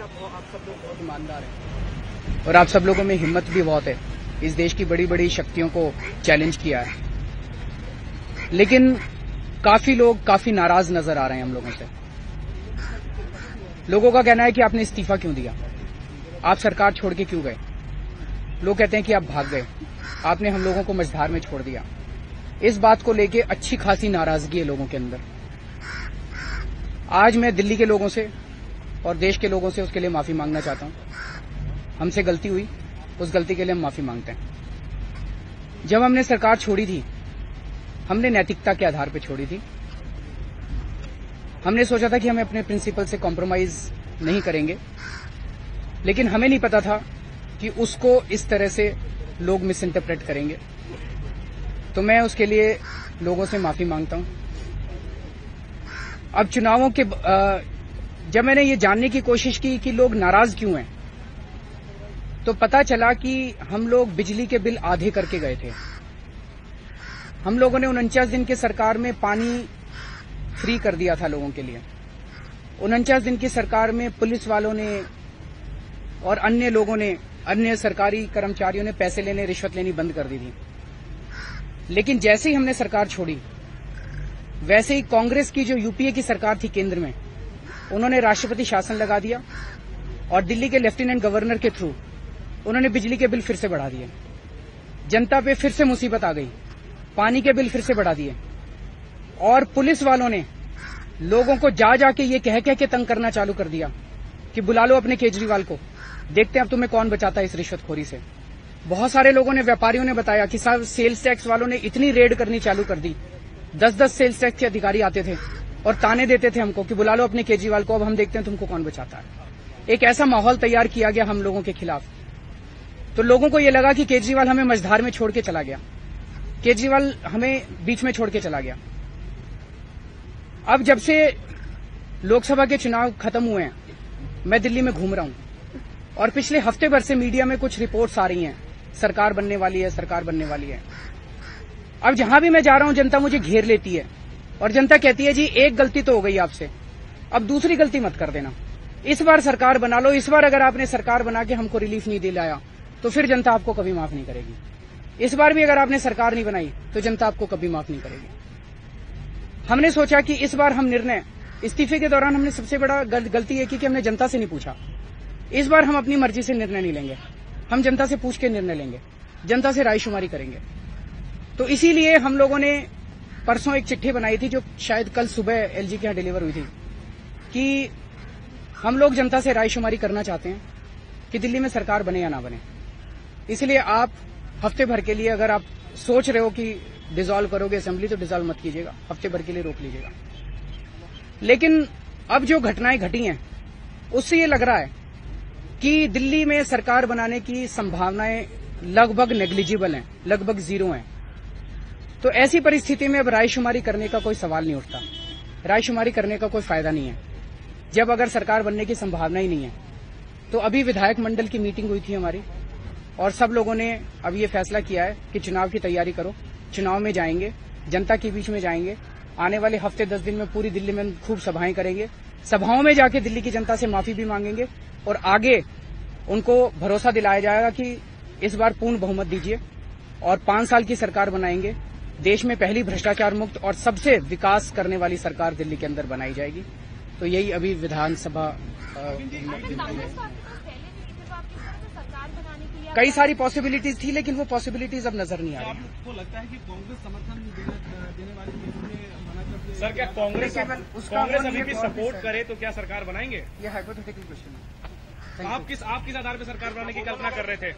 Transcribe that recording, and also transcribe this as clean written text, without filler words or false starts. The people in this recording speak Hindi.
आप सब लोग बहुत ईमानदार हैं और आप सब लोगों में हिम्मत भी बहुत है। इस देश की बड़ी बड़ी शक्तियों को चैलेंज किया है, लेकिन काफी लोग काफी नाराज नजर आ रहे हैं हम लोगों से। लोगों का कहना है कि आपने इस्तीफा क्यों दिया, आप सरकार छोड़ के क्यों गए। लोग कहते हैं कि आप भाग गए, आपने हम लोगों को मझधार में छोड़ दिया। इस बात को लेके अच्छी खासी नाराजगी है लोगों के अंदर। आज मैं दिल्ली के लोगों से और देश के लोगों से उसके लिए माफी मांगना चाहता हूं। हमसे गलती हुई, उस गलती के लिए हम माफी मांगते हैं। जब हमने सरकार छोड़ी थी, हमने नैतिकता के आधार पर छोड़ी थी। हमने सोचा था कि हमें अपने प्रिंसिपल से कॉम्प्रोमाइज नहीं करेंगे, लेकिन हमें नहीं पता था कि उसको इस तरह से लोग मिस इंटरप्रेट करेंगे। तो मैं उसके लिए लोगों से माफी मांगता हूं। अब चुनावों के जब मैंने ये जानने की कोशिश की कि लोग नाराज क्यों हैं, तो पता चला कि हम लोग बिजली के बिल आधे करके गए थे। हम लोगों ने 49 दिन की सरकार में पानी फ्री कर दिया था लोगों के लिए। 49 दिन की सरकार में पुलिस वालों ने और अन्य लोगों ने, अन्य सरकारी कर्मचारियों ने पैसे लेने, रिश्वत लेनी बंद कर दी थी। लेकिन जैसे ही हमने सरकार छोड़ी, वैसे ही कांग्रेस की जो यूपीए की सरकार थी केंद्र में, उन्होंने राष्ट्रपति शासन लगा दिया और दिल्ली के लेफ्टिनेंट गवर्नर के थ्रू उन्होंने बिजली के बिल फिर से बढ़ा दिए। जनता पे फिर से मुसीबत आ गई, पानी के बिल फिर से बढ़ा दिए और पुलिस वालों ने लोगों को जा जाके ये कह के तंग करना चालू कर दिया कि बुला लो अपने केजरीवाल को, देखते हैं अब तुम्हें कौन बचाता है इस रिश्वतखोरी से। बहुत सारे लोगों ने, व्यापारियों ने बताया कि साहब सेल्स टैक्स वालों ने इतनी रेड करनी चालू कर दी। 10-10 सेल्स टैक्स के अधिकारी आते थे और ताने देते थे हमको कि बुला लो अपने केजरीवाल को, अब हम देखते हैं तुमको कौन बचाता है। एक ऐसा माहौल तैयार किया गया हम लोगों के खिलाफ। तो लोगों को ये लगा कि केजरीवाल हमें मझधार में छोड़ के चला गया, केजरीवाल हमें बीच में छोड़ के चला गया। अब जब से लोकसभा के चुनाव खत्म हुए हैं, मैं दिल्ली में घूम रहा हूं और पिछले हफ्ते भर से मीडिया में कुछ रिपोर्ट्स आ रही हैं, सरकार बनने वाली है, सरकार बनने वाली है। अब जहां भी मैं जा रहा हूं, जनता मुझे घेर लेती है और जनता कहती है जी एक गलती तो हो गई आपसे, अब दूसरी गलती मत कर देना, इस बार सरकार बना लो। इस बार अगर आपने सरकार बना के हमको रिलीफ नहीं दिलाया तो फिर जनता आपको कभी माफ नहीं करेगी। इस बार भी अगर आपने सरकार नहीं बनाई तो जनता आपको कभी माफ नहीं करेगी। हमने सोचा कि इस बार हम निर्णय, इस्तीफे के दौरान हमने सबसे बड़ा गलती ये की कि हमने जनता से नहीं पूछा। इस बार हम अपनी मर्जी से निर्णय नहीं लेंगे, हम जनता से पूछ के निर्णय लेंगे, जनता से रायशुमारी करेंगे। तो इसीलिए हम लोगों ने परसों एक चिट्ठी बनाई थी, जो शायद कल सुबह एलजी के यहां डिलीवर हुई थी, कि हम लोग जनता से रायशुमारी करना चाहते हैं कि दिल्ली में सरकार बने या ना बने। इसलिए आप हफ्ते भर के लिए, अगर आप सोच रहे हो कि डिसॉल्व करोगे असेंबली, तो डिसॉल्व मत कीजिएगा, हफ्ते भर के लिए रोक लीजिएगा। लेकिन अब जो घटनाएं घटी हैं, उससे ये लग रहा है कि दिल्ली में सरकार बनाने की संभावनाएं लगभग नेग्लिजिबल हैं, लगभग जीरो हैं। तो ऐसी परिस्थिति में अब रायशुमारी करने का कोई सवाल नहीं उठता, रायशुमारी करने का कोई फायदा नहीं है जब अगर सरकार बनने की संभावना ही नहीं है। तो अभी विधायक मंडल की मीटिंग हुई थी हमारी और सब लोगों ने अब ये फैसला किया है कि चुनाव की तैयारी करो, चुनाव में जाएंगे, जनता के बीच में जाएंगे, आने वाले हफ्ते 10 दिन में पूरी दिल्ली में खूब सभाएं करेंगे, सभाओं में जाके दिल्ली की जनता से माफी भी मांगेंगे और आगे उनको भरोसा दिलाया जाएगा कि इस बार पूर्ण बहुमत दीजिए और 5 साल की सरकार बनाएंगे। देश में पहली भ्रष्टाचार मुक्त और सबसे विकास करने वाली सरकार दिल्ली के अंदर बनाई जाएगी। तो यही अभी विधानसभा कई सारी पॉसिबिलिटीज थी, लेकिन वो पॉसिबिलिटीज अब नजर नहीं आ रही। आपको लगता है कि कांग्रेस समर्थन देने वाली मना कर दिया? सर, क्या कांग्रेस अभी भी सपोर्ट करे तो क्या सरकार बनाएंगे? ये हाइपोथेटिकल क्वेश्चन है। आप किस आधार पर सरकार बनाने की कल्पना कर रहे थे?